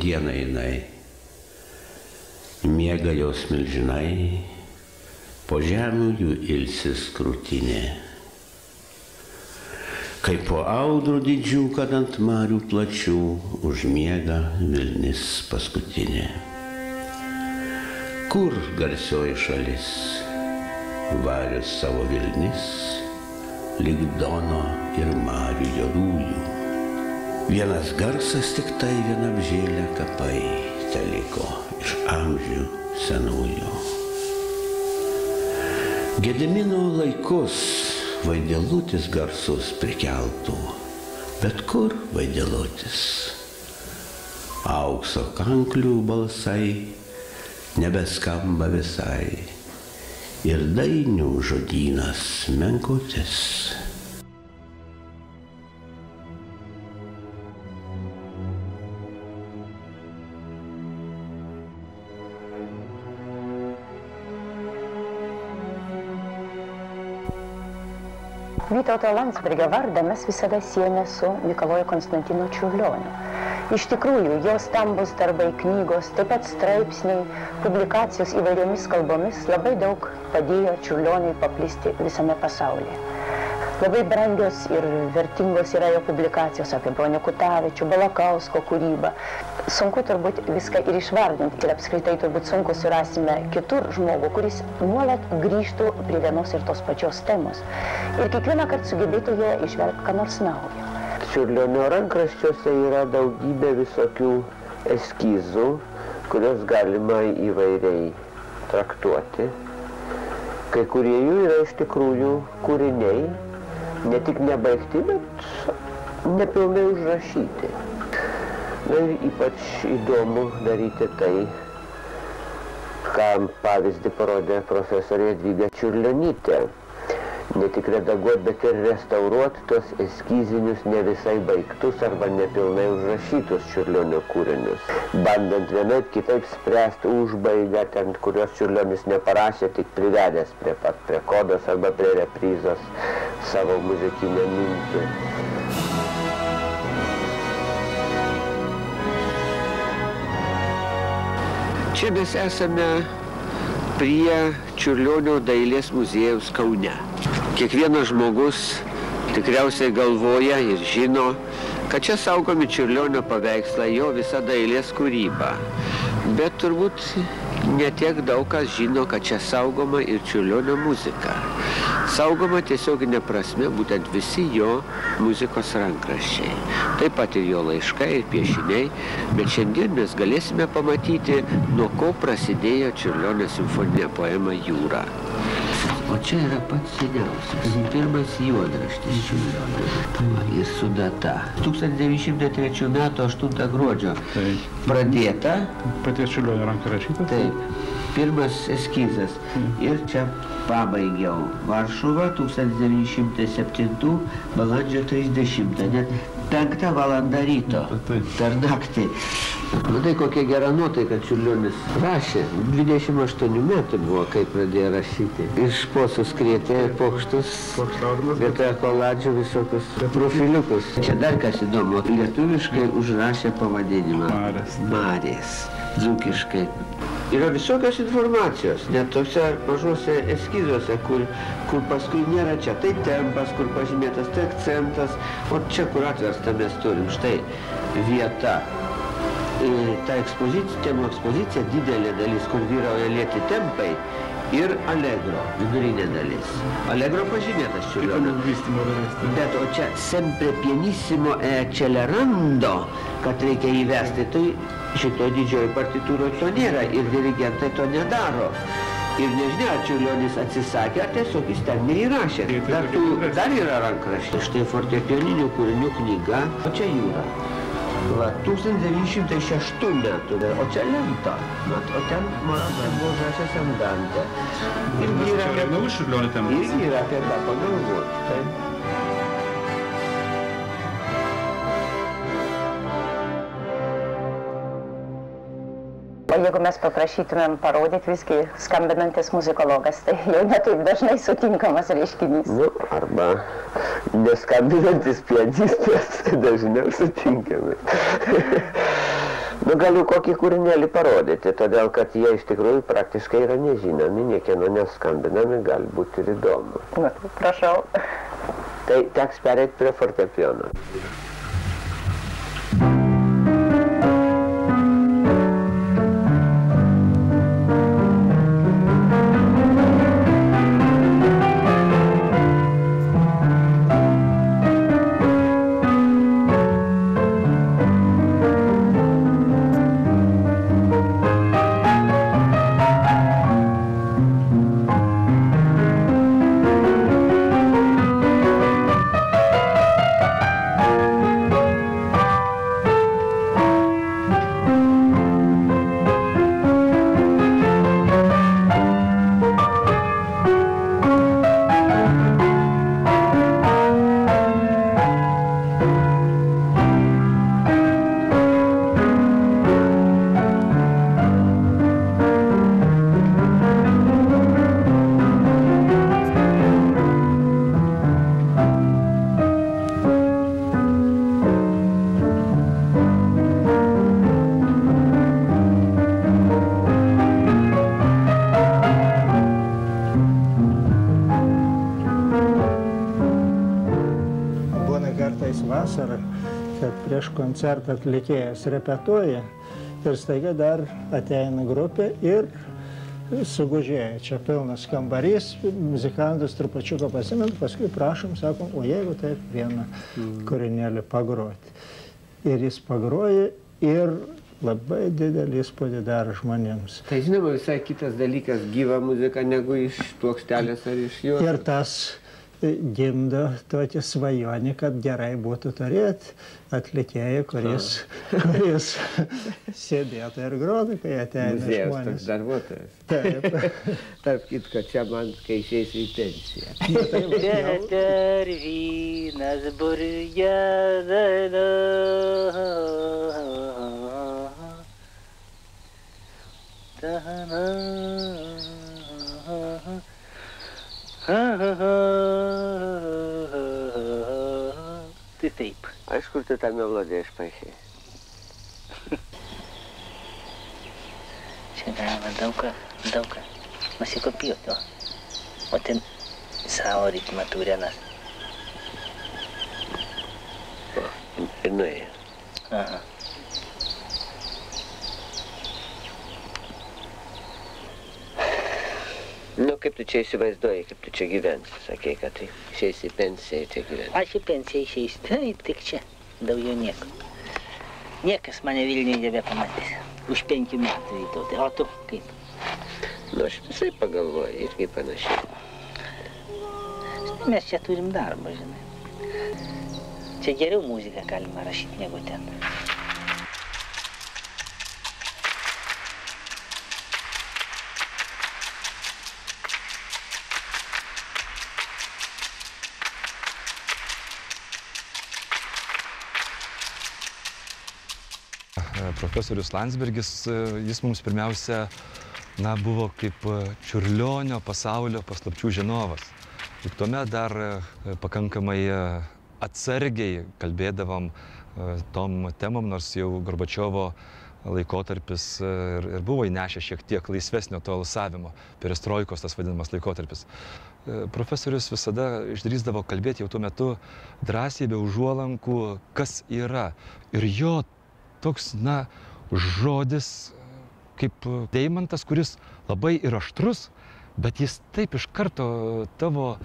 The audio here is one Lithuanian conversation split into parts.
dieną jinai. Miega jos milžinai, po žemių jų ilsis krūtinė. Kaip po audrų didžių, kad ant marių plačių užmiega vilnis paskutinė. Kur garsioji šalis, varius savo vilnis, lyg Dono ir marių juodųjų. Vienas garsas tik tai vienapžėlė kapai teliko iš amžių senųjų. Gedimino laikus Vaidelutis garsus prikeltų, bet kur Vaidelutis? Aukso kanklių balsai nebeskamba visai ir dainių žodynas menkutis. Vytauto Landsbergio vardą mes visada siejame su Mikaloju Konstantinu Čiurlioniu. Iš tikrųjų, jo stambus darbai, knygos, taip pat straipsniai, publikacijos įvairiomis kalbomis labai daug padėjo Čiurlioniui paplisti visame pasaulyje. Labai brangios ir vertingos yra jo publikacijos apie Bronių Kutavičių, Balakausko kūrybą. Sunku turbūt viską ir išvardinti ir apskritai turbūt sunku surasime kitur žmogų, kuris nuolat grįžtų prie vienos ir tos pačios temos. Ir kiekvieną kartą sugebėtų ją išvelgti ką nors naujo. Čiurlionio rankraščiuose yra daugybė visokių eskizų, kurios galima įvairiai traktuoti. Kai kurie jų yra iš tikrųjų kūriniai, ne tik nebaigti, bet nepilnai užrašyti. Na ir ypač įdomu daryti tai, ką pavyzdį parodė profesorė Jadvyga Čiurlionytė. Ne tik redaguoti, bet ir restauruoti tos eskizinius ne visai baigtus arba nepilnai užrašytus Čiurlionio kūrinius. Bandant vienaip kitaip spręsti užbaigą, ten, kurios Čiurlionis neparašė, tik privedęs prie kodos arba prie reprizos savo muzikinę mintį. Čia mes esame prie Čiurlionio dailės muziejaus Kaune. Kiekvienas žmogus tikriausiai galvoja ir žino, kad čia saugomi Čiurlionio paveikslai, jo visa dailės kūryba. Bet turbūt ne tiek daug kas žino, kad čia saugoma ir Čiurlionio muzika. Saugoma tiesioginė prasme būtent visi jo muzikos rankraščiai. Taip pat ir jo laiškai ir piešiniai, bet šiandien mes galėsime pamatyti, nuo ko prasidėjo Čiurlionio simfoninė poema Jūra. O čia yra pats seniausias. Pirmas juodraštis Čiurlionio. Ir su data. 1903 metų 8 gruodžio pradėta. Paties Čiurlionio ranka rašyta? Taip. Pirmas eskizas. Ir čia pabaigiau. Varšuva 1907 balandžio 30. Net 5 valanda ryto. Per naktį. Matai, kokia gera nuotaika Čiurlionis rašė. 28 metų buvo, kai pradėjo rašyti. Iš posus krėtė pokštus, vietoje koladžių visokius profiliukus. Čia dar kas įdomu, lietuviškai užrašė pavadinimą. Marės. Dzūkiškai. Yra visokios informacijos, net tose mažose eskizuose, kur paskui nėra čia. Tai tempas, kur pažymėtas, tai akcentas. O čia, kur atversta, mes turim. Štai vieta. Ta temų ekspozicija, didelė dalis, kur vyrauja lėti tempai ir allegro, vidurinė dalis. Allegro pažymėtas Čiurlionio. Bet o čia sempre pianissimo e accelerando, kad reikia įvesti, tai šito didžioji partitūro to nėra ir dirigentai to nedaro. Ir nežinia, ar Čiurlionis atsisakė, ar tiesiog jis ten neįrašė. Dar yra rankraštis. Štai fortepianinių kūrinių knyga, o čia Jūra. 1906 metų, o čia lenta. O ten buvo užrašęs Andante. Irgi yra apie ką pagalvoti. O jeigu mes paprašytumėm parodyti visgi skambinantis muzikologas, tai jau netaip dažnai sutinkamas reiškinys. Nu, arba neskambinantis pianistas dažniau sutinkamas. Nu, galiu kokį kūrinėlį parodyti, todėl kad jie iš tikrųjų praktiškai yra nežinomi, niekieno neskambinami, gali būti ir įdomu. Na, prašau. Tai teks pereiti prie fortepijono. vasarą, kad prieš koncertą atlikėjas repetuoja ir staiga dar ateina grupė ir sugužėja. Čia pilnas kambarys, muzikantus trupačiuką pasimint, paskui prašom, sakom, o jeigu taip vieną kūrinėlį pagroti. Ir jis pagroja ir labai didelį įspūdį daro žmonėms. Tai žinoma, visai kitas dalykas gyva muzika negu iš plokštelės ar iš jos. Ir tas gimdo tokį svajonį, kad gerai būtų turėti atlikėją, kuris sėdėtų ir grotų, kai ateina žmonės. Muziejaus toks darbuotojas. Taip. Tarp kitko, čia man, kai išeisiu į pensiją. Tetervynas burjadana. Tai taip. Aš kur tu tą melodiją išpaišai? Čia galima daug ką nusikopijuoti, o ten savo ritmą turi anas. Ir nuėjo. Aha. Nu, kaip tu čia įsivaizduoji, kaip tu čia gyvensi? Sakei, kad tai išeisi į pensiją, čia gyvensi. Aš į pensiją išeisiu, taip, tik čia, daugiau nieko. Niekas mane Vilniuje nebepamatys. Už 5 metų Vytautai, o tu kaip? Nu, aš visai pagalvoju, irgi panašiai. Mes čia turim darbą, žinai. Čia geriau muziką galima rašyti negu ten. Profesorius Landsbergis, jis mums pirmiausia buvo kaip Čiurlionio pasaulio paslapčių žinovas. Juk tuomet dar pakankamai atsargiai kalbėdavom tom temom, nors jau Gorbačiovo laikotarpis ir buvo įnešę šiek tiek laisvesnio to alsavimo, perestroikos tas vadinamas laikotarpis. Profesorius visada išdrįsdavo kalbėti jau tuo metu drąsiai be užuolankų, kas yra. Ir jo toks, žodis kaip deimantas, kuris labai ir aštrus, bet jis taip iš karto tavo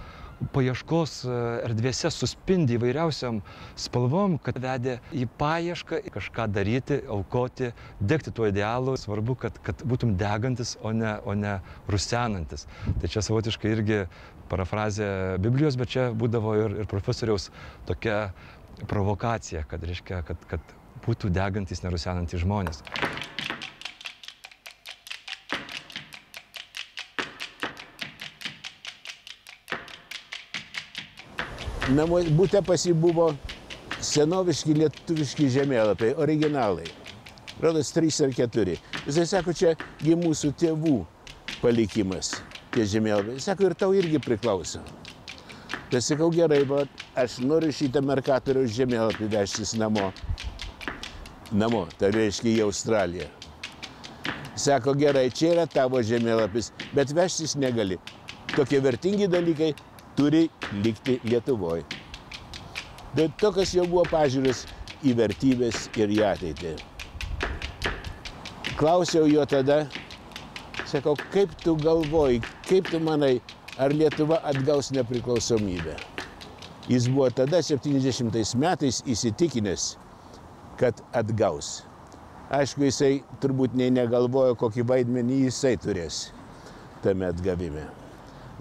paieškos erdvėse suspindi įvairiausiam spalvom, kad vedė į paiešką kažką daryti, aukoti, degti tuo idealu. Svarbu, kad būtum degantis, o ne rusenantis. Tai čia savotiškai irgi parafrazė Biblijos, bet čia būdavo ir profesoriaus tokia provokacija, kad reiškia, kad būtų degantis, nerusenantys žmonės. Bute pas jį buvo senoviški lietuviški žemėlapiai, originalai. Rodos 3 ar 4. Jisai sako, čia mūsų tėvų palikimas, tie žemėlapiai. Sako, ir tau irgi priklauso. Tai sakau, gerai, bet aš noriu šitą Merkatoriaus žemėlapį vežtis namo. namo, tai reiškia į Australiją. Sako, gerai, čia yra tavo žemėlapis, bet vežtis negali. Tokie vertingi dalykai turi likti Lietuvoje. Bet tokios jau buvo pažiūros į vertybės ir į ateitį. Klausiau jo tada, sakau, kaip tu galvoji, kaip tu manai, ar Lietuva atgaus nepriklausomybę? Jis buvo tada 70 metais įsitikinęs, kad atgaus. Aišku, jisai turbūt nei negalvojo, kokį vaidmenį jisai turės tame atgavime.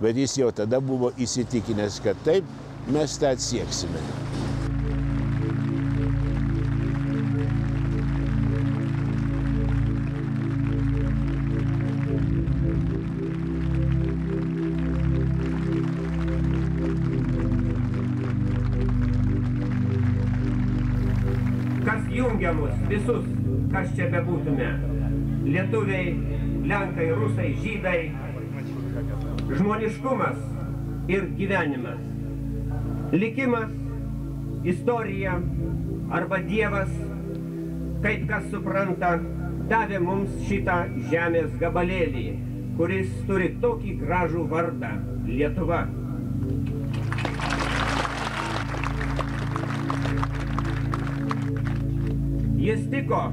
Bet jis jau tada buvo įsitikinęs, kad taip, mes tą atsieksime. Kas jungia mus visus, kas čia bebūtume. Lietuviai, lenkai, rusai, žydai. Žmoniškumas ir gyvenimas. Likimas, istorija arba Dievas, kaip kas supranta, davė mums šitą žemės gabalėlį, kuris turi tokį gražų vardą – Lietuva. Jis tiko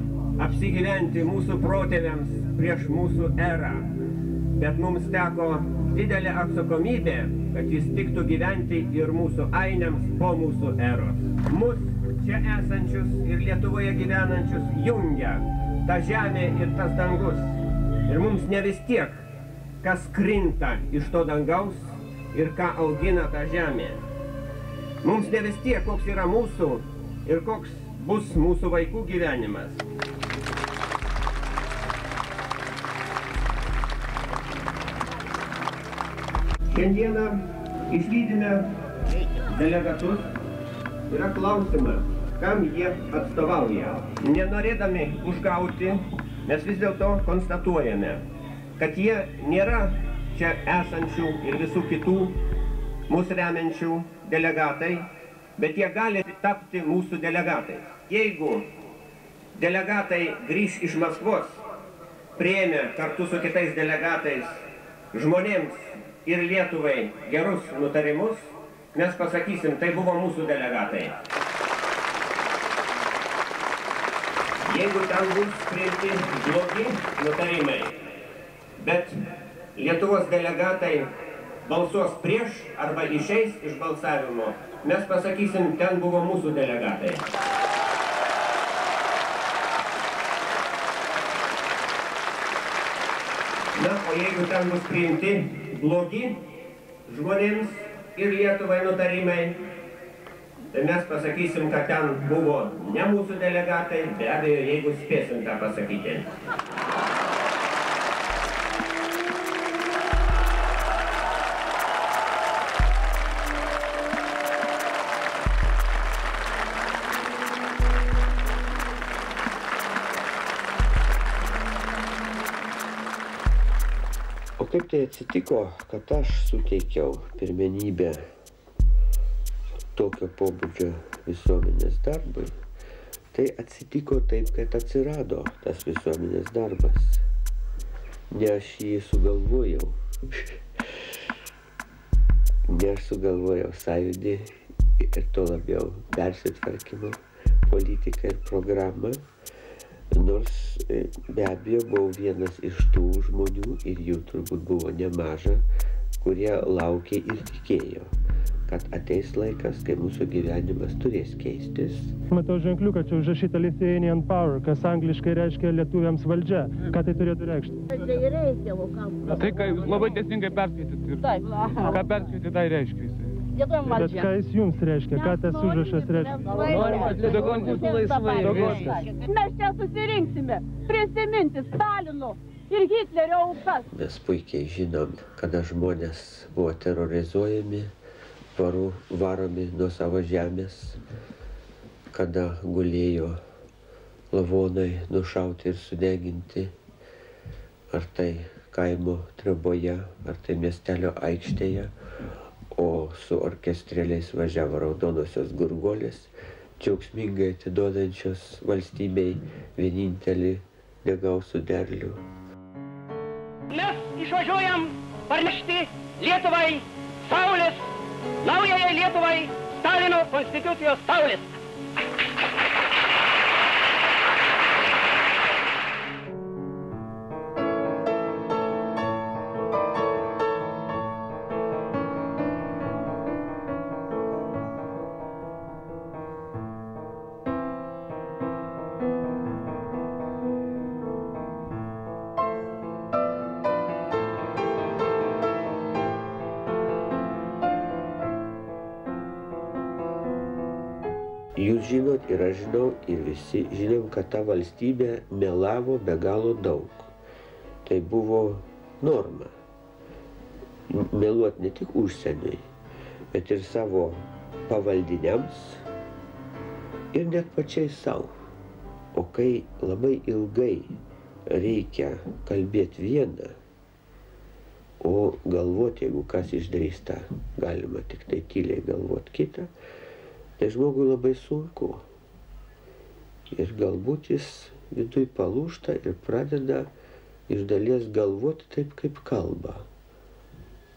apsigyventi mūsų protėviams prieš mūsų erą, bet mums teko didelė atsakomybė, kad jis tiktų gyventi ir mūsų ainiams po mūsų eros. Mus čia esančius ir Lietuvoje gyvenančius jungia ta žemė ir tas dangus. Ir mums ne vis tiek, kas krinta iš to dangaus ir ką augina ta žemė. Mums ne vis tiek, koks yra mūsų ir koks bus mūsų vaikų gyvenimas. Šiandieną išlydime delegatus. Yra klausimas, kam jie atstovauja. Nenorėdami užgauti, mes vis dėlto konstatuojame, kad jie nėra čia esančių ir visų kitų mūsų remiančių delegatai, bet jie gali tapti mūsų delegatais. Jeigu delegatai grįš iš Maskvos, priėmė kartu su kitais delegatais žmonėms ir Lietuvai gerus nutarimus, mes pasakysim, tai buvo mūsų delegatai. Jeigu ten bus priimti blogi nutarimai, bet Lietuvos delegatai balsuos prieš arba išeis iš balsavimo, mes pasakysim, ten buvo mūsų delegatai. Na, o jeigu ten bus priimti blogi žmonėms ir Lietuvai nutarimai, tai mes pasakysim, kad ten buvo ne mūsų delegatai, be abejo, jeigu spėsim tą pasakyti. O kaip tai atsitiko, kad aš suteikiau pirmenybę tokio pobūdžio visuomenės darbui? Tai atsitiko taip, kad atsirado tas visuomenės darbas. Ne aš jį sugalvojau. Ne aš sugalvojau sąjūdį ir to labiau persitvarkymo politiką ir programą. Nors be abejo buvau vienas iš tų žmonių, ir jų turbūt buvo nemaža, kurie laukė ir tikėjo, kad ateis laikas, kai mūsų gyvenimas turės keistis. Matau ženkliuką, čia užrašyta Lithuanian Power, kas angliškai reiškia lietuviams valdžia. Ką tai turėtų reikšti? Tai, ką jūs labai teisingai perskaitėt ir ką perskaitėt, tai reiškia jisai. Bet ką jis jums reiškia? Ką tas užrašas reiškia? Norim, kad Lietuva būtų laisvai. Mes čia susirinksime prisiminti Stalino ir Hitlerio aukas. Mes puikiai žinom, kada žmonės buvo terrorizuojami, varomi nuo savo žemės, kada gulėjo lavonai nušauti ir sudeginti, ar tai kaimo triboje, ar tai miestelio aikštėje, o su orkestrėliais važiavo raudonosios gurguolės. džiaugsmingai atiduodančios valstybei vienintelį negausų derlių. Mes išvažiuojam parnešti Lietuvai saulės, naujajai Lietuvai Stalino konstitucijos saulės. Jūs žinot ir aš žinau ir visi žinom, kad ta valstybė melavo be galo daug. Tai buvo norma. Meluot ne tik užsieniui, bet ir savo pavaldiniams ir net pačiai savo. O kai labai ilgai reikia kalbėti vieną, o galvoti, jeigu kas išdrįsta, galima tik tai tyliai galvoti kitą, tai žmogui labai sunku. Ir galbūt jis viduj palūžta ir pradeda iš dalies galvoti taip, kaip kalba,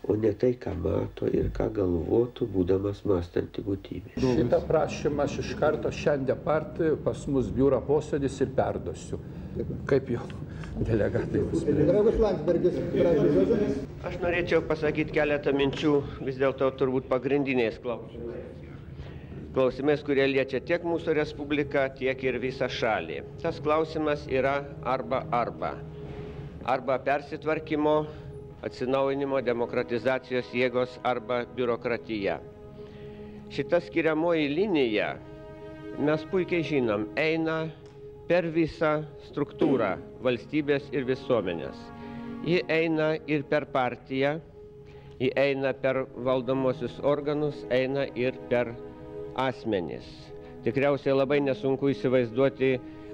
o ne tai, ką mato ir ką galvotų, būdamas mąstanti būtybė. Šitą prašymą aš iš karto šiandien part pas mus biuro posėdis ir perduosiu. Kaip jau delegatai bus. Draugas Landsbergis, prašau. Aš norėčiau pasakyti keletą minčių, vis dėlto turbūt pagrindiniais klausimais, kurie liečia tiek mūsų respubliką, tiek ir visą šalį. Tas klausimas yra arba. Arba persitvarkymo, atsinaujinimo, demokratizacijos jėgos arba biurokratija. Šita skiriamoji linija, mes puikiai žinom, eina per visą struktūrą valstybės ir visuomenės. Ji eina ir per partiją, ji eina per valdomosius organus, eina ir per asmenys. Tikriausiai labai nesunku įsivaizduoti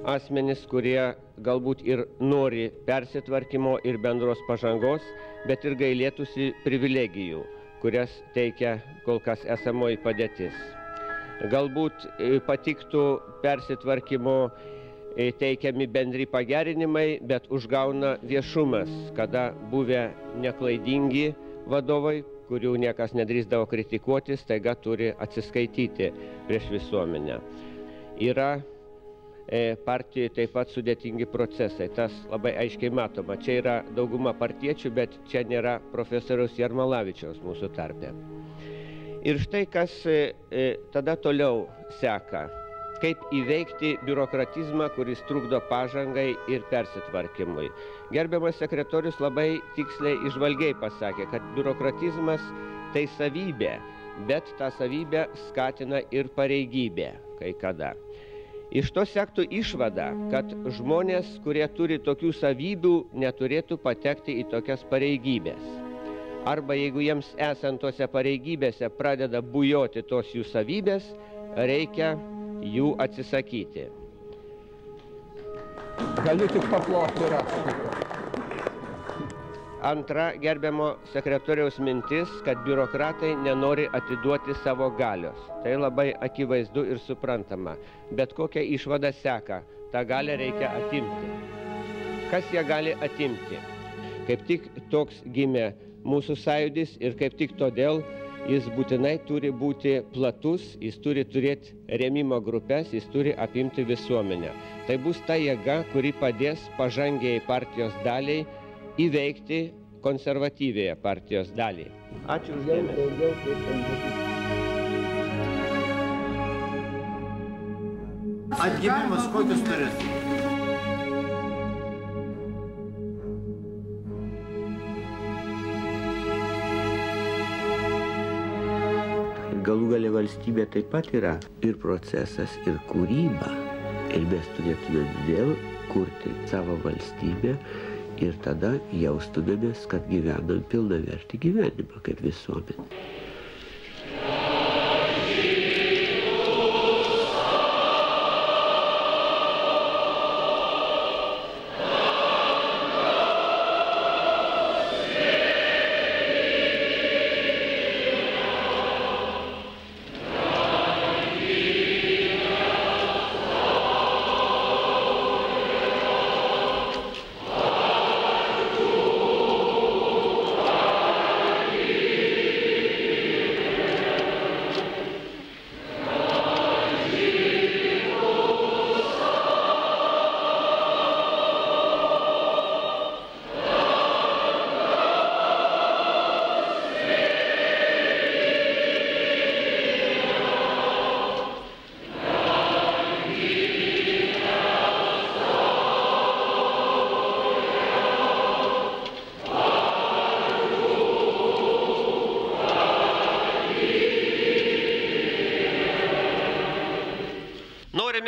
asmenys, kurie galbūt ir nori persitvarkymo ir bendros pažangos, bet ir gailėtųsi privilegijų, kurias teikia kol kas esamoji padėtis. Galbūt patiktų persitvarkymo teikiami bendri pagerinimai, bet užgauna viešumas, kada buvę neklaidingi vadovai, kurių niekas nedrįsdavo kritikuoti, staiga turi atsiskaityti prieš visuomenę. Yra partijoje taip pat sudėtingi procesai, tas labai aiškiai matoma. Čia yra dauguma partiečių, bet čia nėra profesoriaus Jarmalavičiaus mūsų tarpe. Ir štai kas tada toliau seka. Kaip įveikti biurokratizmą, kuris trukdo pažangai ir persitvarkymui. Gerbiamas sekretorius labai tiksliai išvalgiai pasakė, kad biurokratizmas tai savybė, bet tą savybę skatina ir pareigybė kai kada. Iš to sektų išvada, kad žmonės, kurie turi tokių savybių, neturėtų patekti į tokias pareigybės. Arba jeigu jiems esant tose pareigybėse pradeda bujoti tos jų savybės, reikia jų atsisakyti. Galiu tik paploti raštą. Antra gerbiamo sekretoriaus mintis, kad biurokratai nenori atiduoti savo galios. Tai labai akivaizdu ir suprantama. Bet kokia išvada seka, tą galią reikia atimti. Kas ją gali atimti? Kaip tik toks gimė mūsų sąjūdis ir kaip tik todėl jis būtinai turi būti platus, jis turi turėti rėmimo grupės, jis turi apimti visuomenę. Tai bus ta jėga, kuri padės pažangiai partijos daliai įveikti konservatyvėje partijos dalį. Ačiū už dėmesį. Atgimimas kokius turės? Galų galia valstybė taip pat yra ir procesas, ir kūryba. Ir mes turėtume vėl kurti savo valstybę ir tada jaustumėmės, kad gyvenam pilnavertį gyvenimą kaip visuomenė.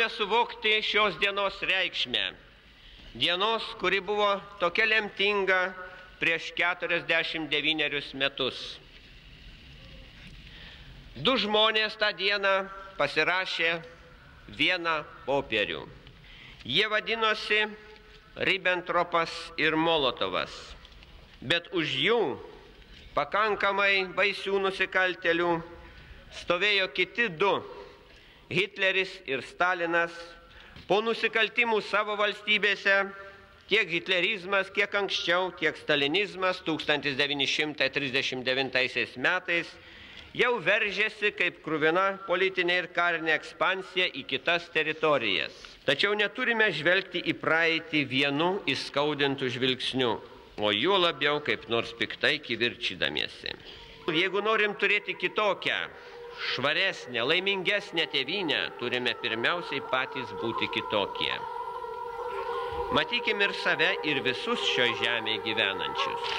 turime suvokti šios dienos reikšmę. Dienos, kuri buvo tokia lemtinga prieš 49 metus. Du žmonės tą dieną pasirašė vieną popierių. Jie vadinosi Ribbentropas ir Molotovas, bet už jų pakankamai baisių nusikaltėlių stovėjo kiti du – Hitleris ir Stalinas. Po nusikaltimų savo valstybėse tiek hitlerizmas, kiek anksčiau, tiek stalinizmas 1939 metais jau veržėsi kaip kruvina politinė ir karinė ekspansija į kitas teritorijas. Tačiau neturime žvelgti į praeitį vienu įskaudintų žvilgsniu, o juo labiau kaip nors piktai kivirčydamiesi. Jeigu norim turėti kitokią, švaresnę, laimingesnę tėvynę, turime pirmiausiai patys būti kitokie. Matykime ir save, ir visus šioje žemėje gyvenančius.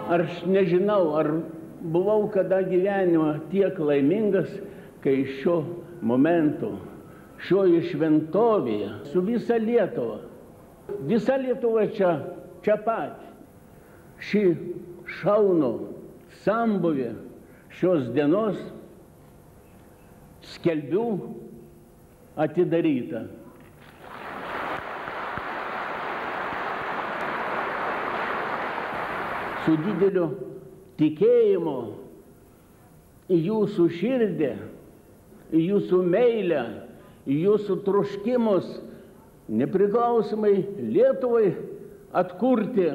Aš nežinau, ar buvau kada gyvenime tiek laimingas, kai šio momento, šioje šventovėje, su visa Lietuva. Visa Lietuva čia pat. Ši šauno sambuvė šios dienos skelbiu atidaryta. Su dideliu tikėjimu į jūsų širdį, į jūsų meilę, į jūsų troškimus nepriklausomai Lietuvai atkurti.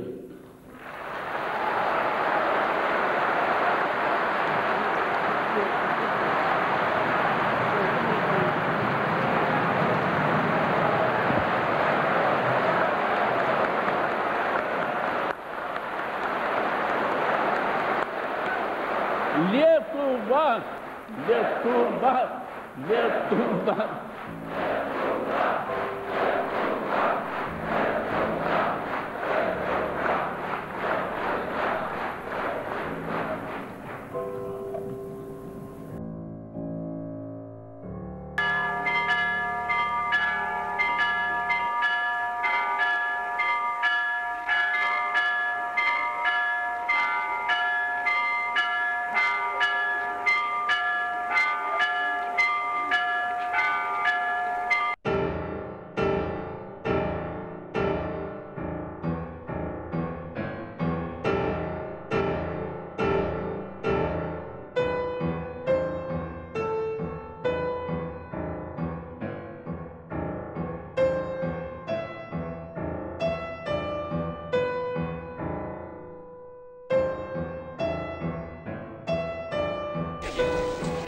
Lietuva, Lietuva, Lietuva.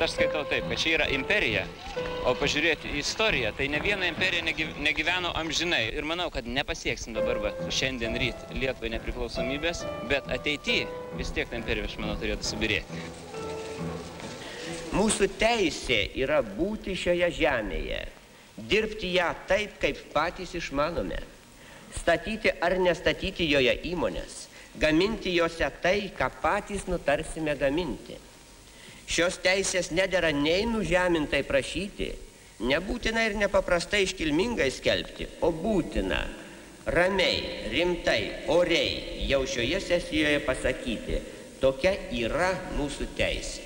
aš skaitau taip, kad čia yra imperija, o pažiūrėti į istoriją, tai ne viena imperija negyveno amžinai. Ir manau, kad nepasieksim dabar šiandien ryt Lietuvai nepriklausomybės, bet ateityje vis tiek ta imperija, aš manau, turėtų subirėti. Mūsų teisė yra būti šioje žemėje, dirbti ją taip, kaip patys išmanome, statyti ar nestatyti joje įmonės, gaminti jose tai, ką patys nutarsime gaminti. Šios teisės nedera nei nužemintai prašyti, nebūtina ir nepaprastai iškilmingai skelbti, o būtina ramiai, rimtai, oriai jau šioje sesijoje pasakyti, tokia yra mūsų teisė.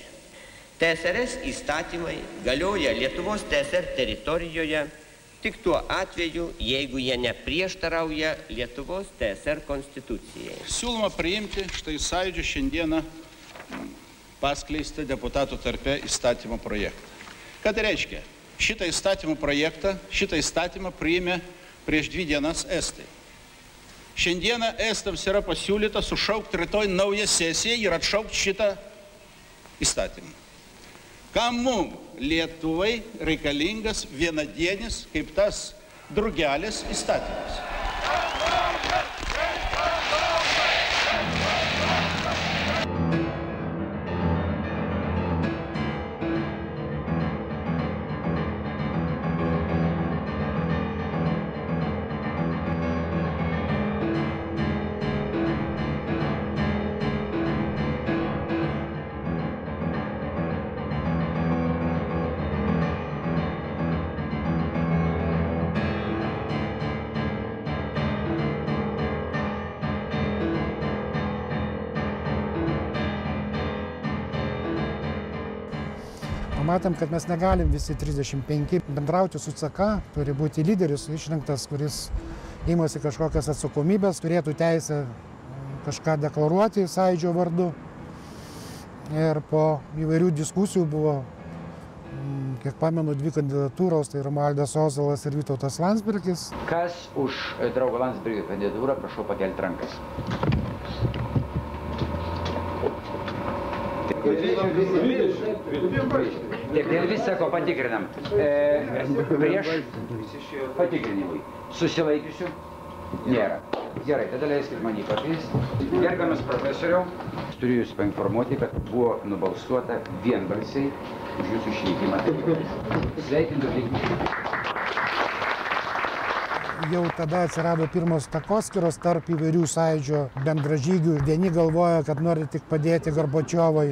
TSRS įstatymai galioja Lietuvos TSR teritorijoje tik tuo atveju, jeigu jie neprieštarauja Lietuvos TSR konstitucijai. Siūloma priimti štai Sąjūdžio šiandieną paskleistą deputatų tarpe įstatymo projektą. Ką tai reiškia? Šitą įstatymą priėmė prieš 2 dienas estai. Šiandieną estams yra pasiūlyta sušaukti rytoj naują sesiją ir atšaukti šitą įstatymą. Kam mums Lietuvai reikalingas vienadienis, kaip tas drugelis įstatymas? Matėm, kad mes negalim visi 35 bendrauti su CK, turi būti lyderis išrinktas, kuris imasi kažkokias atsakomybės, turėtų teisę kažką deklaruoti Sąjūdžio vardu. Ir po įvairių diskusijų buvo, kiek pamenu, 2 kandidatūros, tai Romualdas Ozolas ir Vytautas Landsbergis. Kas už draugo Landsbergio kandidatūrą, prašau pakelti rankas. Dėl visako patikrinam. Prieš patikrinimui. Susilaikiusių nėra. Gerai, tada leiskit man jį pakeisti. Gerbiamas profesoriau, turiu jūs painformuoti, kad buvo nubalsuota vienbalsiai už jūsų išrinkimą. Sveikintų veikimus. Jau tada atsirado pirmos takoskyros tarp įvairių Sąjūdžio bendražygių. Vieni galvoja, kad nori tik padėti Gorbačiovui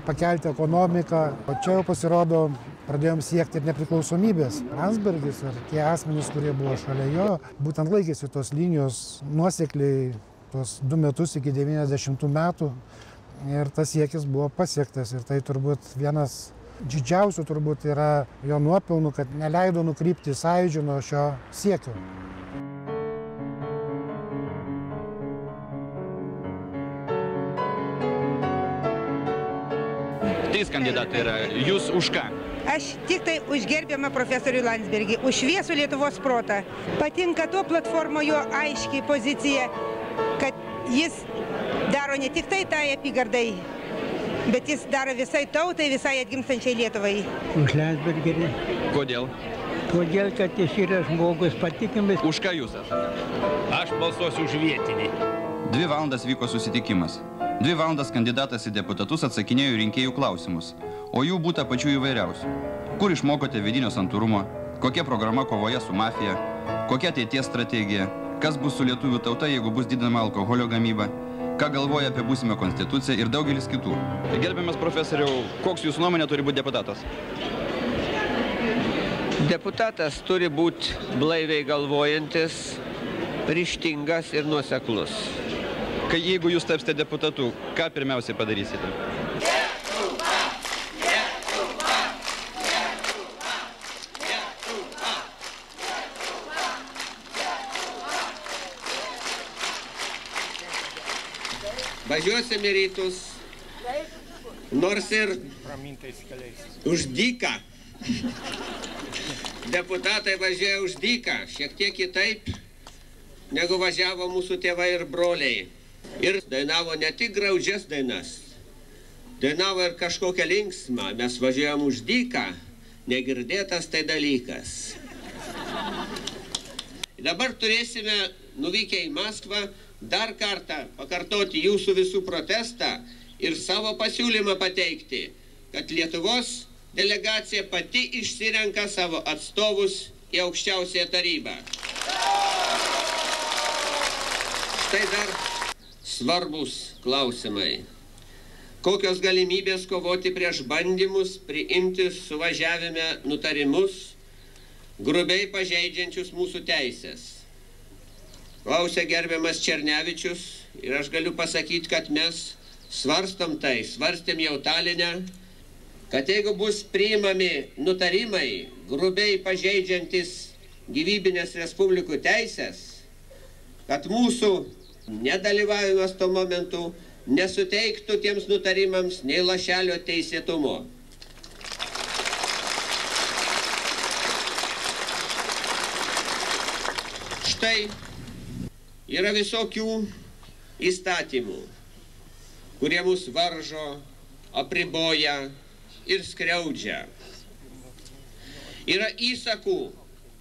pakelti ekonomiką. O čia jau pasirodo, pradėjom siekti ir nepriklausomybės. Landsbergis ir tie asmenys, kurie buvo šalia jo, būtent laikėsi tos linijos nuosekliai tos 2 metus iki 90 metų. Ir tas siekis buvo pasiektas. Ir tai turbūt vienas didžiausių turbūt yra jo nuopelnų, kad neleido nukrypti Sąjūdžio nuo šio siekio. 3 kandidatai yra. Jūs už ką? Aš tik tai už gerbiamą profesorių Landsbergį, už šviesų Lietuvos protą. Patinka tuo platformoje jo aiškiai pozicija, kad jis daro ne tik tai apygardai, bet jis daro visai tautai, visai atgimstančiai Lietuvai. Už Landsbergį. Kodėl? Todėl, kad jis yra žmogus patikimas. Už ką jūs esate? Aš balsuosiu už vietinį. 2 valandas vyko susitikimas. 2 valandas kandidatas į deputatus atsakinėjo rinkėjų klausimus, o jų būta pačių įvairiausių. Kur išmokote vidinio santūrumo, kokia programa kovoje su mafija, kokia ateities strategija, kas bus su lietuvių tauta, jeigu bus didinama alkoholio gamyba, ką galvoja apie būsimą konstituciją ir daugelis kitų. Gerbiamas profesoriau, koks jūsų nuomonė turi būti deputatas? Deputatas turi būti blaiviai galvojantis, ryžtingas ir nuoseklus. Kai jeigu jūs tapsite deputatu, ką pirmiausiai padarysite? Lietuva! Lietuva! Lietuva! Lietuva! Važiuosim į rytus, nors ir už dyką. Deputatai važiuoja už dyką, šiek tiek kitaip, negu važiavo mūsų tėvai ir broliai. Ir dainavo ne tik graudžias dainas, dainavo ir kažkokią linksmą, mes važiuojam už dyką, negirdėtas tai dalykas. Dabar turėsime, nuvykę į Maskvą, dar kartą pakartoti jūsų visų protestą ir savo pasiūlymą pateikti, kad Lietuvos delegacija pati išsirenka savo atstovus į aukščiausiąją tarybą. Štai dar svarbus klausimai. Kokios galimybės kovoti prieš bandymus priimti suvažiavime nutarimus, grubiai pažeidžiančius mūsų teisės? Klausė gerbiamas Černevičius ir aš galiu pasakyti, kad mes svarstom tai, svarstėm jau Taline, kad jeigu bus priimami nutarimai, grubiai pažeidžiantis gyvybinės respublikų teisės, kad mūsų nedalyvavimas tuo momentu nesuteiktų tiems nutarimams nei lašelio teisėtumo. Štai yra visokių įstatymų, kurie mus varžo, apriboja ir skriaudžia. Yra įsakų,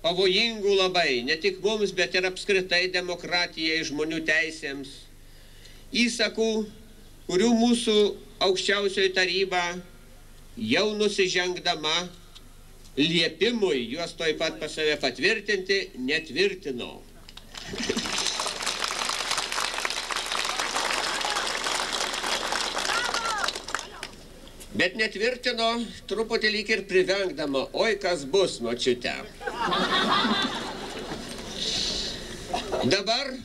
pavojingų labai, ne tik mums, bet ir apskritai demokratijai, žmonių teisėms. Įsakų, kurių mūsų aukščiausioji taryba jau nusižengdama liepimui, juos toj pat pas save patvirtinti, netvirtino. Bet netvirtino truputį lyg ir privengdama, oi kas bus, močiute. Dabar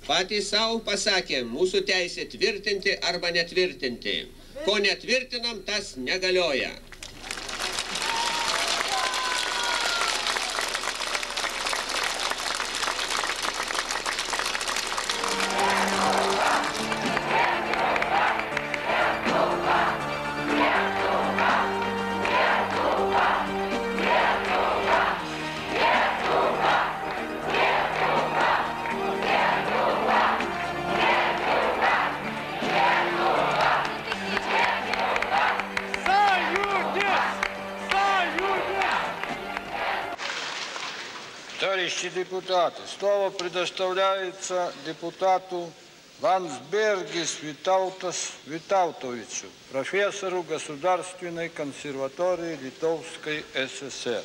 patys savo pasakėm, mūsų teisė tvirtinti arba netvirtinti. Ko netvirtinam, tas negalioja. Товарищи депутаты, слово предоставляется депутату Ландсбергис Витаутовичу, профессору Государственной консерватории Литовской ССР.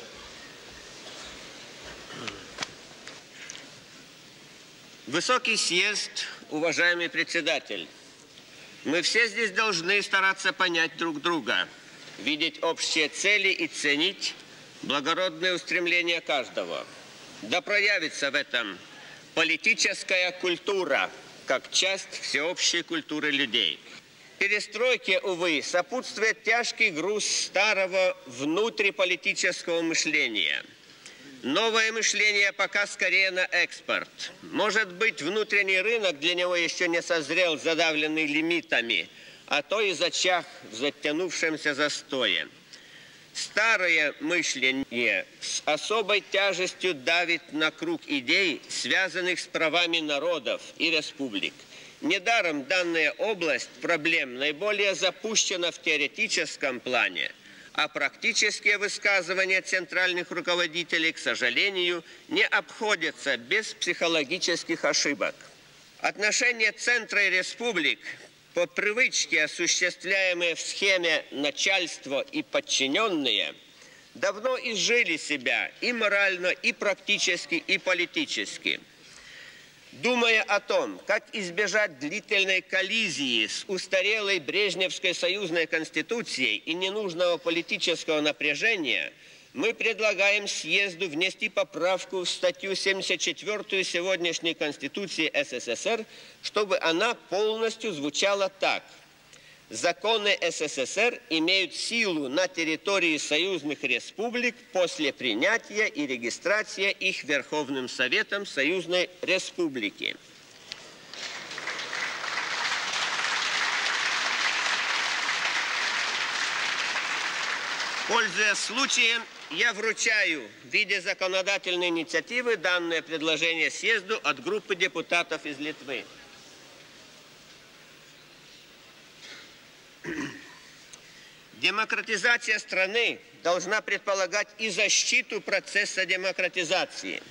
Высокий съезд, уважаемый председатель, мы все здесь должны стараться понять друг друга, видеть общие цели и ценить благородные устремления каждого. Да проявится в этом политическая культура, как часть всеобщей культуры людей. Перестройке, увы, сопутствует тяжкий груз старого внутриполитического мышления. Новое мышление пока скорее на экспорт. Может быть, внутренний рынок для него еще не созрел, задавленный лимитами, а то и зачах в затянувшемся застое. Старое мышление с особой тяжестью давит на круг идей, связанных с правами народов и республик. Недаром данная область проблем наиболее запущена в теоретическом плане, а практические высказывания центральных руководителей, к сожалению, не обходятся без психологических ошибок. Отношения центра и республик, по привычке осуществляемые в схеме начальство и подчиненные, давно изжили себя и морально, и практически, и политически. Думая о том, как избежать длительной коллизии с устарелой Брежневской союзной конституцией и ненужного политического напряжения, мы предлагаем съезду внести поправку в статью 74 сегодняшней Конституции СССР, чтобы она полностью звучала так. Законы СССР имеют силу на территории союзных республик после принятия и регистрации их Верховным Советом Союзной Республики. Пользуясь случаем, я вручаю в виде законодательной инициативы данное предложение съезду от группы депутатов из Литвы. Демократизация страны должна предполагать и защиту процесса демократизации.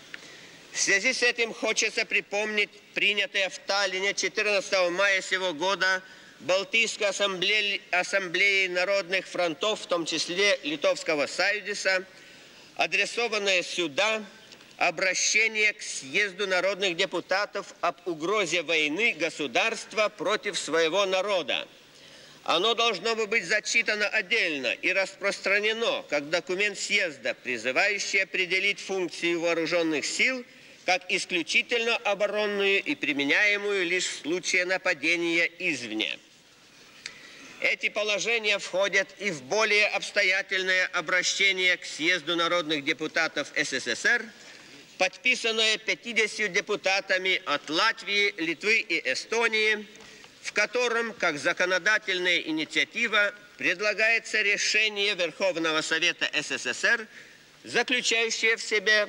В связи с этим хочется припомнить принятое в Таллине 14 мая сего года Балтийской ассамблеей народных фронтов, в том числе Литовского Союза, адресованное сюда обращение к съезду народных депутатов об угрозе войны государства против своего народа. Оно должно быть зачитано отдельно и распространено как документ съезда, призывающий определить функцию вооруженных сил как исключительно оборонную и применяемую лишь в случае нападения извне. Эти положения входят и в более обстоятельное обращение к съезду народных депутатов СССР, подписанное 50 депутатами от Латвии, Литвы и Эстонии, в котором, как законодательная инициатива, предлагается решение Верховного Совета СССР, заключающее в себе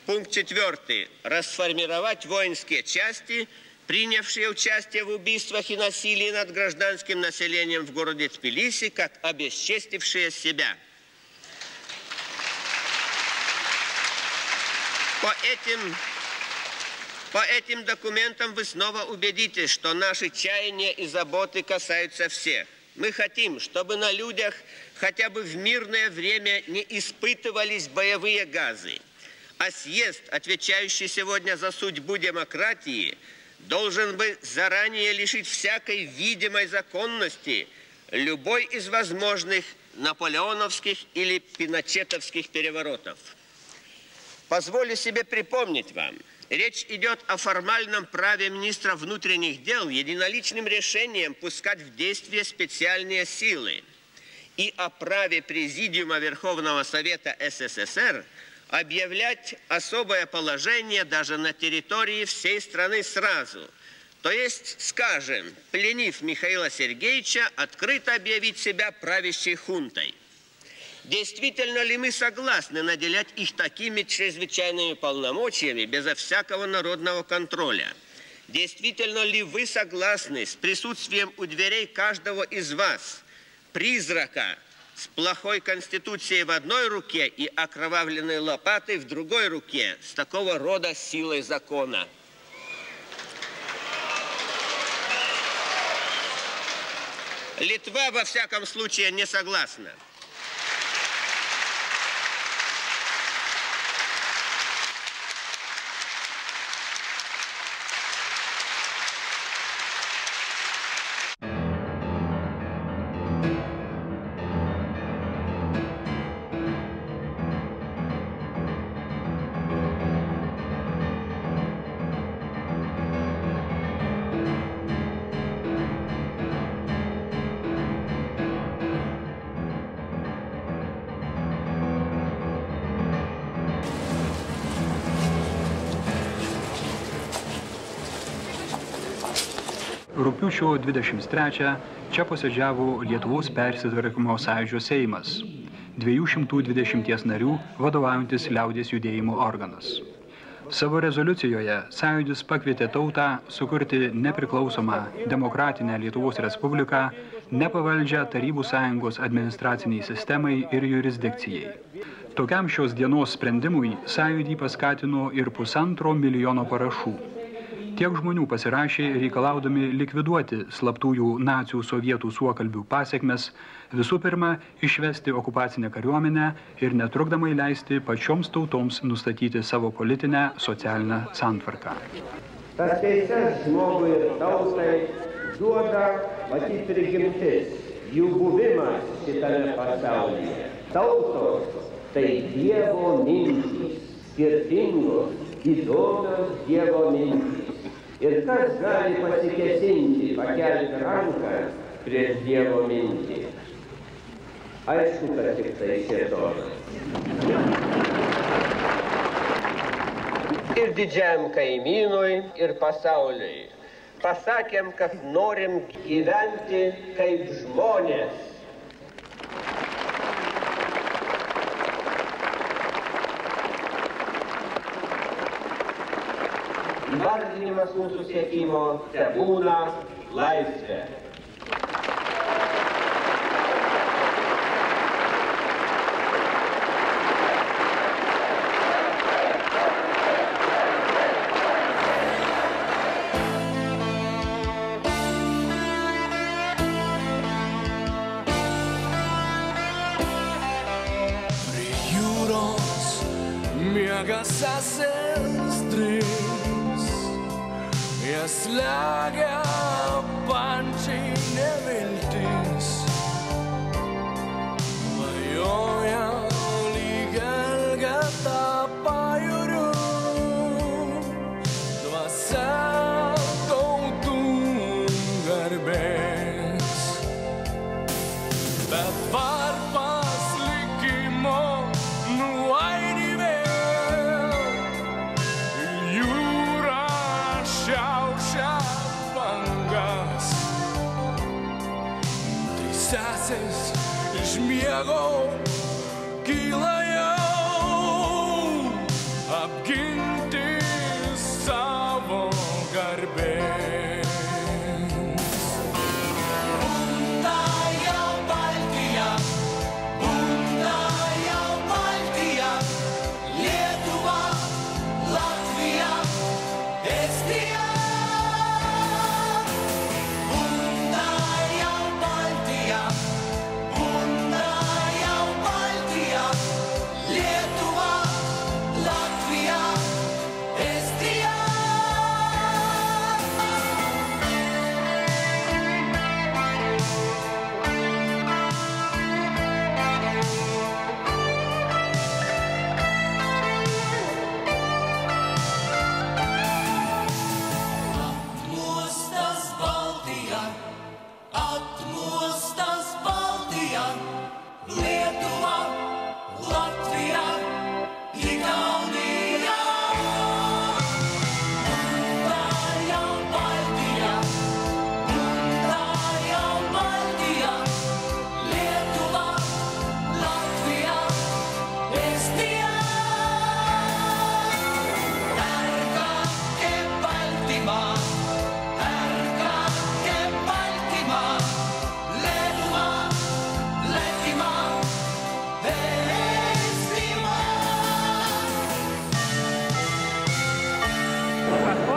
пункт 4. Расформировать воинские части, принявшие участие в убийствах и насилии над гражданским населением в городе Тбилиси, как обесчестившие себя. По этим документам вы снова убедитесь, что наши чаяния и заботы касаются всех. Мы хотим, чтобы на людях хотя бы в мирное время не испытывались боевые газы. А съезд, отвечающий сегодня за судьбу демократии, должен бы заранее лишить всякой видимой законности любой из возможных наполеоновских или пиночетовских переворотов. Позволю себе припомнить вам, речь идет о формальном праве министра внутренних дел единоличным решением пускать в действие специальные силы и о праве Президиума Верховного Совета СССР объявлять особое положение даже на территории всей страны сразу. То есть, скажем, пленив Михаила Сергеевича, открыто объявить себя правящей хунтой. Действительно ли мы согласны наделять их такими чрезвычайными полномочиями безо всякого народного контроля? Действительно ли вы согласны с присутствием у дверей каждого из вас призрака с плохой конституцией в одной руке и окровавленной лопатой в другой руке, с такого рода силой закона? Литва, во всяком случае, не согласна. Rugpjūčio 23 čia posėdžiavo Lietuvos persitvarkymo sąjūdžio Seimas, 220 narių vadovaujantis liaudies judėjimo organas. Savo rezoliucijoje sąjūdis pakvietė tautą sukurti nepriklausomą demokratinę Lietuvos Respubliką, nepavaldžią Tarybų Sąjungos administraciniai sistemai ir jurisdikcijai. Tokiam šios dienos sprendimui sąjūdį paskatino ir 1,5 milijono parašų. Tiek žmonių pasirašė reikalaudami likviduoti slaptųjų nacių sovietų suokalbių pasiekmes, visų pirma, išvesti okupacinę kariuomenę ir netrukdamai leisti pačioms tautoms nustatyti savo politinę, socialinę santvarką. Tas teises žmogui ir tautai duoda matyt prigimtis, jų buvimas šitame pasaulyje. Tautos tai Dievo mintys, skirtingos, įdomios Dievo mintys. Ir kas gali pasikesinti, pakelti ranką prieš Dievo mintį? Aišku, kad tik tai šėtonas. Ir didžiam kaimynui, ir pasauliui. Pasakėm, kad norim gyventi kaip žmonės. Įvardinimas mūsų siekimo tebūna laisvė. miegas asestrys, jas slegia pančiai neviltis, vajoja lyg elgeta pajūriu, dvasia tautų garbės. Bet varpas likimo nuaidi vėl, jūra šiaušia bangas. Tai sesės iš miego kyla jau apginti savo garbės. Bunda jau Baltija, Lietuva, Latvija, Estija. Bunda jau Baltija, Lietuva, Latvija, Estija. Atmostas Baltija, Lietuva, Latvija, Igaunija. Bunda jau Baltija, Lietuva, Latvija, Estija. Ärka kaip Baltimaa, Lietuva, Latvija, Estija.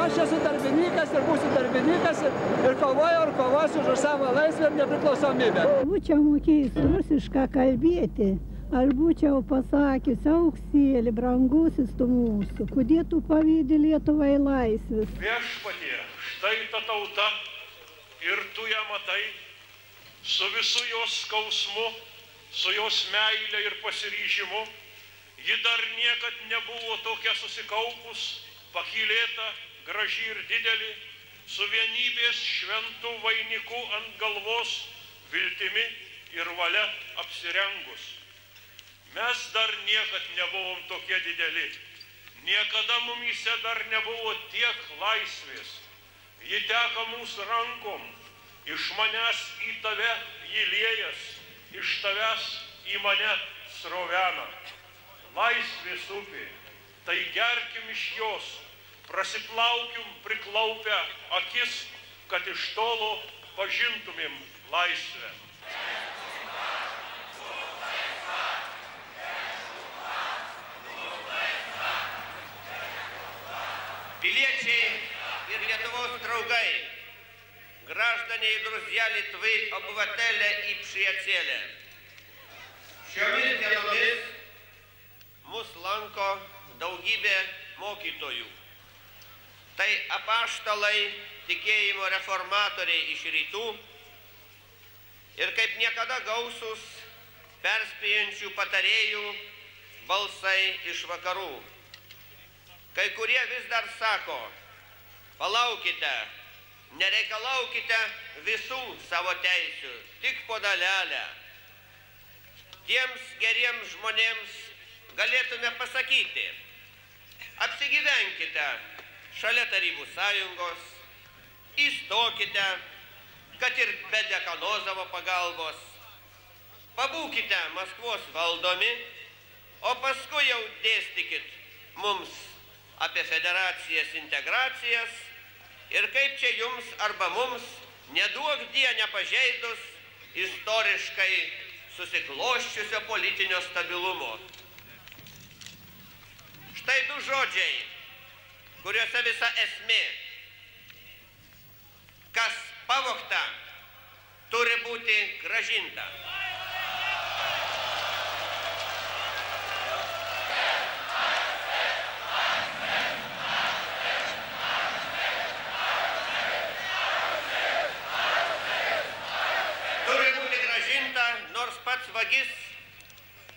Aš esu darbininkas ir būsiu darbininkas ir kovosiu už savo laisvę ir nepriklausomybę. Būčiau mokėjus rusišką kalbėti, aš būčiau pasakius, auksėli, brangusis tu mūsų, kodėl tu pavydi Lietuvai laisvės. Viešpatie, štai ta tauta ir tu ją matai, su visu jos skausmu, su jos meile ir pasiryžimu, ji dar niekad nebuvo tokia susikaupus, pakylėta, graži ir didelė, su vienybės šventų vainiku ant galvos, viltimi ir valia apsirengus. Mes dar niekad nebuvom tokie dideli, niekada mumyse dar nebuvo tiek laisvės. Ji teka mūsų rankom, iš manęs į tave ji liejas, iš tavęs į mane srovena. Laisvės upė, tai gerkim iš jos, prasiplaukim priklaupę akis, kad iš tolo pažintumėm laisvę. Piliečiai ir Lietuvos draugai, граждане и друзья Литвы, обывателя и приятеля. Šiomis dienomis mus lanko daugybė mokytojų. Tai apaštalai, tikėjimo reformatoriai iš rytų ir kaip niekada gausus perspėjančių patarėjų balsai iš vakarų. Kai kurie vis dar sako, palaukite, nereikalaukite visų savo teisių, tik po dalelę. Tiems geriems žmonėms galėtume pasakyti, apsigyvenkite šalia Tarybų sąjungos, įstokite, kad ir be Dekanozovo pagalbos, pabūkite Maskvos valdomi, o paskui jau dėstykit mums apie federacijas, integracijas ir kaip čia jums arba mums neduok die nepažeidus istoriškai susikloščiusio politinio stabilumo. Štai du žodžiai, kuriuose visa esmė. Kas pavogta, turi būti grąžinta. nors pats vagis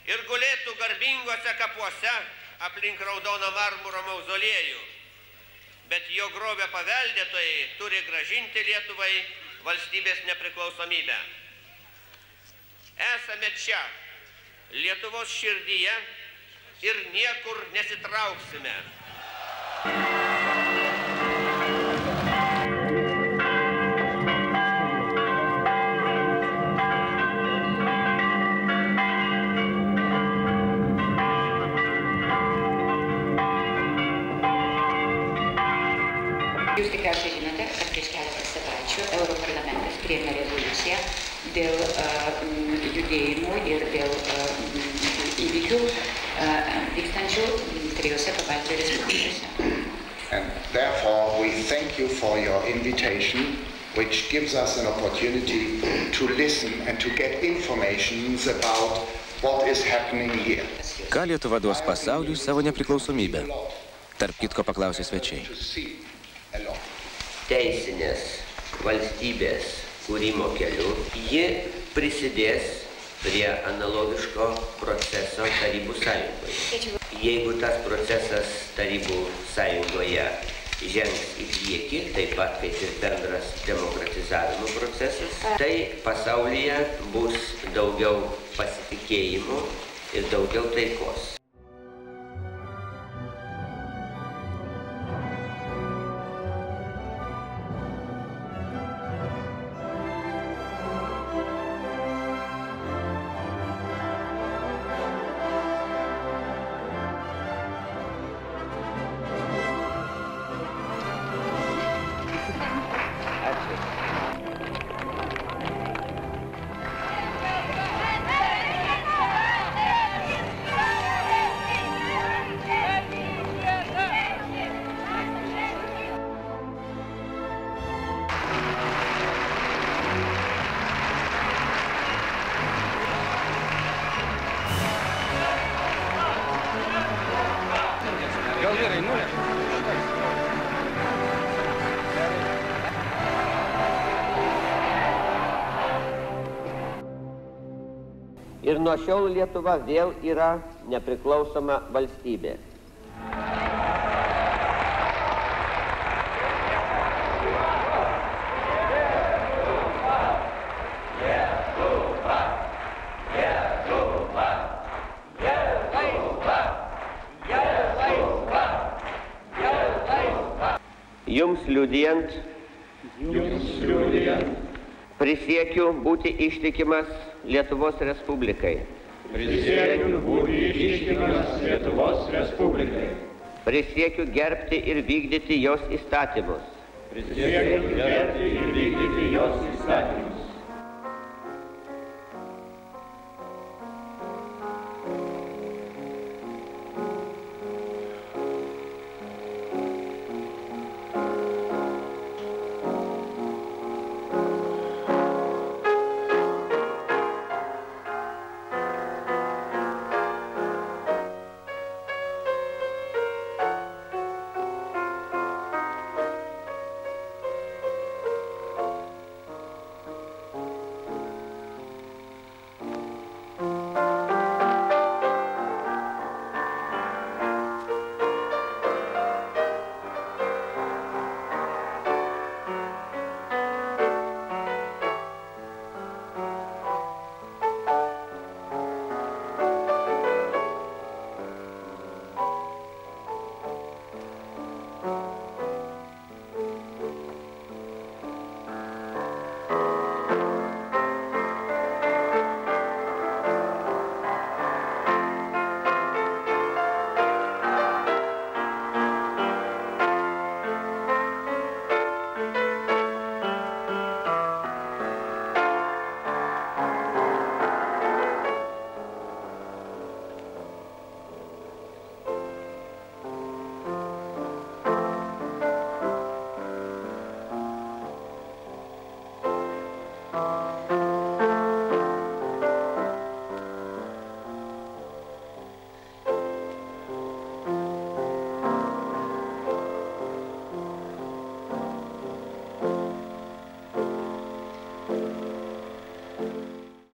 ir gulėtų garbinguose kapuose aplink raudoną marmuro mauzoliejų, bet jo grobę paveldėtojai turi grąžinti Lietuvai valstybės nepriklausomybę. Esame čia, Lietuvos širdyje, ir niekur nesitrauksime. Jūs tikriausiai žinote, kad prieš keletą savaičių Europarlamentas priėmė rezoliuciją dėl judėjimų ir dėl įvykių vykstančių trijose Pabaltijo respublikose. And therefore we thank you for your invitation, which gives us an opportunity to listen and to get information about what is happening here. Ką Lietuva duos pasauliui savo nepriklausomybę? Tarp kitko paklausė svečiai. Teisinės valstybės kūrimo keliu, ji prisidės prie analogiško proceso Tarybų sąjungoje. Jeigu tas procesas Tarybų sąjungoje žengs į priekį, taip pat kaip ir bendras demokratizavimo procesas, tai pasaulyje bus daugiau pasitikėjimo ir daugiau taikos. Ir nuo šiol Lietuva vėl yra nepriklausoma valstybė. Jums liudijant, prisiekiu būti ištikimas Lietuvos Respublikai. Prisiekiu būti ištikimas Lietuvos Respublikai. Prisiekiu gerbti ir vykdyti jos įstatymus. Prisiekiu gerbti ir vykdyti jos įstatymus.